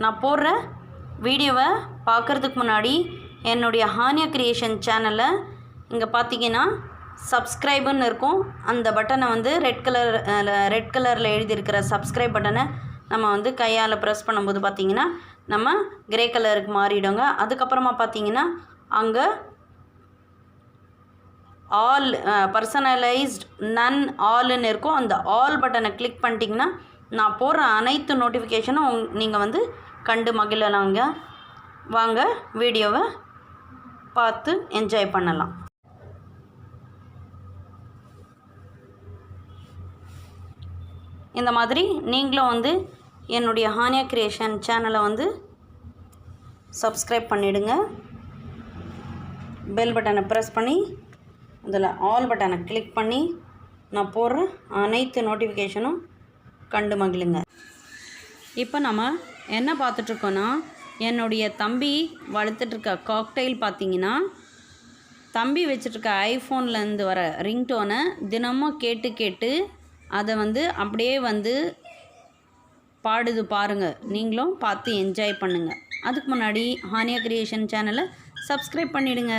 நான் போடுற வீடியோவை பார்க்குறதுக்கு முன்னாடி என்னுடைய ஹானியா கிரியேஷன் சேனலை இங்கே பார்த்தீங்கன்னா சப்ஸ்கிரைபுன்னு இருக்கும். அந்த பட்டனை வந்து ரெட் கலரில் எழுதியிருக்கிற சப்ஸ்கிரைப் பட்டனை நம்ம வந்து கையால் ப்ரெஸ் பண்ணும்போது பார்த்திங்கன்னா நம்ம கிரே கலருக்கு மாறிடுங்க. அதுக்கப்புறமா பார்த்திங்கன்னா அங்கே ஆல் பர்சனலைஸ்ட் நன் ஆல்னு இருக்கும். அந்த ஆல் பட்டனை கிளிக் பண்ணிட்டிங்கன்னா நான் போடுற அனைத்து நோட்டிஃபிகேஷனும் நீங்கள் வந்து கண்டு மகிழலாங்க. வாங்க வீடியோவை பார்த்து என்ஜாய் பண்ணலாம். இந்த மாதிரி நீங்களும் வந்து என்னுடைய ஹானியா கிரியேஷன் சேனலை வந்து சப்ஸ்கிரைப் பண்ணிவிடுங்க. பெல் பட்டனை ப்ரெஸ் பண்ணி அதில் ஆல் பட்டனை கிளிக் பண்ணி நான் போடுற அனைத்து நோட்டிஃபிகேஷனும் கண்டு மகிழுங்க. இப்போ நம்ம என்ன பார்த்துட்ருக்கோன்னா, என்னுடைய தம்பி வளர்த்துட்ருக்க காக்டெயில் பார்த்திங்கன்னா தம்பி வச்சிட்ருக்க ஐஃபோன்லேருந்து வர ரிங்டோனை தினமும் கேட்டு அதை வந்து அப்படியே வந்து பாடுது பாருங்கள். நீங்களும் பார்த்து என்ஜாய் பண்ணுங்கள். அதுக்கு முன்னாடி ஹானியா கிரியேஷன் சேனலை சப்ஸ்கிரைப் பண்ணிவிடுங்க.